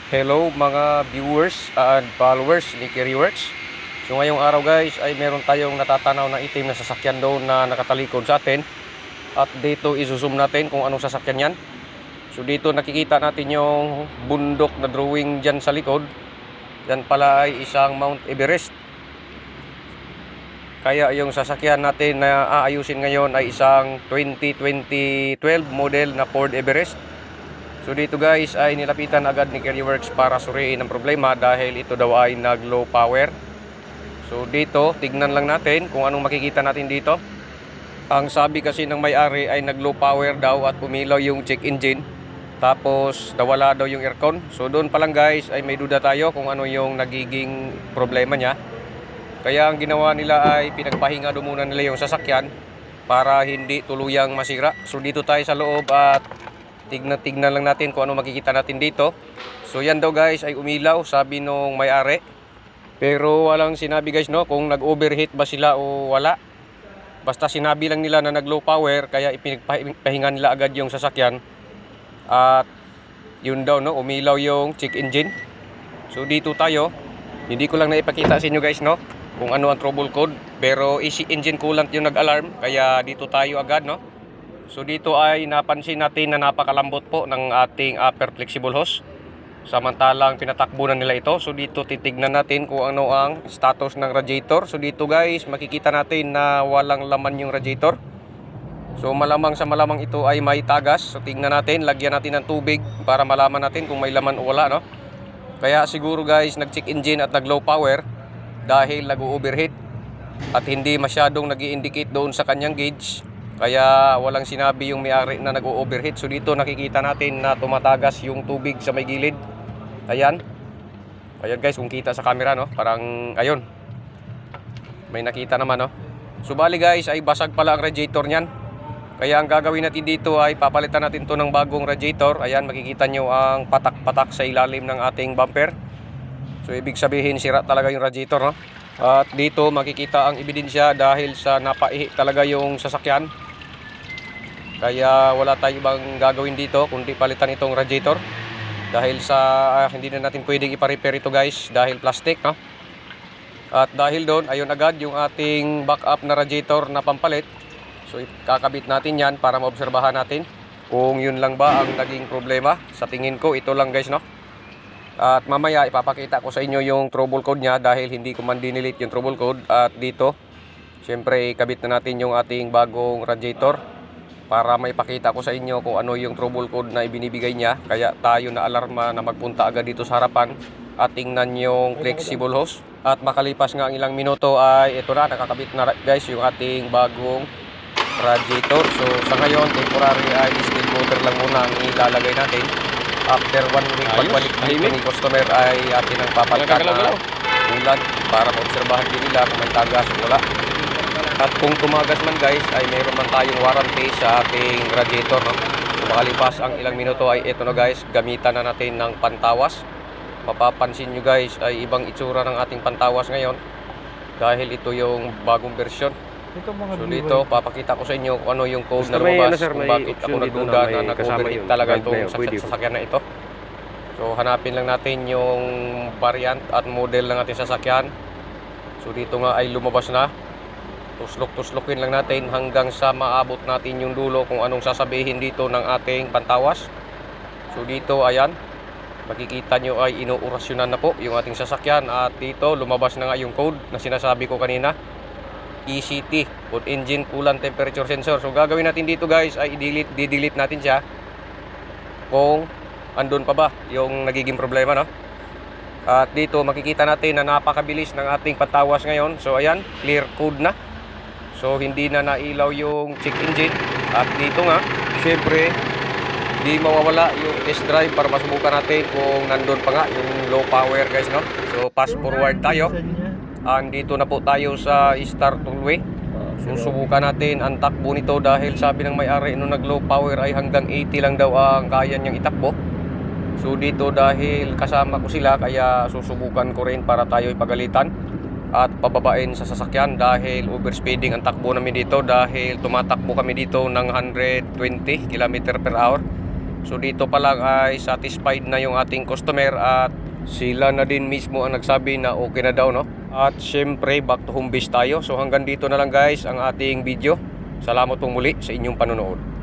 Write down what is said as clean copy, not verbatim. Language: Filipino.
Hello mga viewers and followers ni Kerryworks. So ngayong araw guys ay meron tayong natatanaw na itim na sasakyan doon na nakatalikod sa atin. At dito isusum natin kung anong sasakyan yan. So dito nakikita natin yung bundok na drawing dyan sa likod. Yan pala ay isang Mount Everest. Kaya yung sasakyan natin na aayusin ngayon ay isang 2012 model na Ford Everest. So dito guys ay nilapitan agad ni Kerryworks para suriin ang problema dahil ito daw ay nag low power. So dito tignan lang natin kung anong makikita natin dito. Ang sabi kasi ng may-ari ay nag low power daw at umilaw yung check engine. Tapos nawala daw yung aircon. So doon pa lang guys ay may duda tayo kung ano yung nagiging problema niya. Kaya ang ginawa nila ay pinagpahinga daw muna nila yung sasakyan para hindi tuluyang masira. So dito tayo sa loob at tignan lang natin kung ano makikita natin dito. So yan daw guys ay umilaw, sabi nung may-ari. Pero walang sinabi guys no kung nag-overheat ba sila o wala. Basta sinabi lang nila na nag-low power kaya ipinagpahinga nila agad yung sasakyan. At yun daw no, umilaw yung check engine. So dito tayo. Hindi ko lang naipakita sa inyo guys no kung ano ang trouble code. Pero AC engine coolant yung nag-alarm kaya dito tayo agad no. So dito ay napansin natin na napakalambot po ng ating upper flexible hose. Samantalang pinatakbo na nila ito. So dito titignan natin kung ano ang status ng radiator. So dito guys makikita natin na walang laman yung radiator. So malamang sa malamang ito ay may tagas. So tingnan natin, lagyan natin ng tubig para malaman natin kung may laman o wala no. Kaya siguro guys nag-check engine at nag low power dahil nag-overheat at hindi masyadong nag-i-indicate doon sa kanyang gauge. Kaya walang sinabi yung may-ari na nag-overheat. So dito nakikita natin na tumatagas yung tubig sa may gilid. Ayan. Ayan guys kung kita sa camera no. Parang ayun. May nakita naman no. So bali guys ay basag pala ang radiator niyan. Kaya ang gagawin natin dito ay papalitan natin to ng bagong radiator. Ayan makikita nyo ang patak-patak sa ilalim ng ating bumper. So ibig sabihin sira talaga yung radiator no. At dito makikita ang ebidensya dahil sa napaihi talaga yung sasakyan. Kaya wala tayong ibang gagawin dito kundi palitan itong radiator. Dahil sa hindi na natin pwedeng ipa-repair ito guys dahil plastic no? At dahil doon ayun agad yung ating backup na radiator na pampalit. So kakabit natin yan para maobserbahan natin kung yun lang ba ang naging problema. Sa tingin ko ito lang guys no. At mamaya ipapakita ko sa inyo yung trouble code nya dahil hindi ko man dinilit yung trouble code. At dito syempre ikabit na natin yung ating bagong radiator para maipakita ko sa inyo kung ano yung trouble code na ibinibigay niya. Kaya tayo na alarma na magpunta agad dito sa harapan at tingnan yung flexible hose. At makalipas nga ang ilang minuto ay ito na, nakakabit na guys yung ating bagong radiator. So sa ngayon temporary ay steel motor lang muna ang ilalagay natin. After 1 week pagbalik dito ni customer ay atin ang papalitan na ulan para maobserbahan din nila kung may tagas o wala. At kung tumagas man guys ay mayroon man tayong warranty sa ating radiator no? So makalipas ang ilang minuto ay ito na guys, gamitan na natin ng pantawas. Mapapansin nyo guys ay ibang itsura ng ating pantawas ngayon dahil ito yung bagong version. So dito papakita ko sa inyo kung ano yung code na lumabas kung bakit ako nagduda na nag-overheat talaga itong sasakyan na ito. So hanapin lang natin yung variant at model ng ating sasakyan. So dito nga ay lumabas na. Tuslok-tuslokin lang natin hanggang sa maabot natin yung dulo kung anong sasabihin dito ng ating pantawas. So dito ayan, makikita nyo ay inuurasyonan na po yung ating sasakyan. At dito lumabas na nga yung code na sinasabi ko kanina, ECT, Food Engine Coolant Temperature Sensor. So gagawin natin dito guys ay i-delete natin siya kung andun pa ba yung nagiging problema no. At dito makikita natin na napakabilis ng ating pantawas ngayon. So ayan, clear code na. So hindi na nailaw yung check engine. At dito nga syempre di mawawala yung test drive para masubukan natin kung nandun pa nga yung low power guys no. So fast forward tayo. Dito na po tayo sa start tollway. Susubukan natin ang takbo nito dahil sabi ng may-ari nung nag low power ay hanggang 80 lang daw ang kaya niyang itakbo. So dito dahil kasama ko sila kaya susubukan ko rin para tayo ipagalitan at pababain sa sasakyan dahil overspeeding ang takbo namin dito dahil tumatakbo kami dito ng 120 km/h. So dito pa lang ay satisfied na yung ating customer at sila na din mismo ang nagsabi na okay na daw, no? At syempre back to home base tayo. So hanggang dito na lang guys ang ating video. Salamat pong muli sa inyong panonood.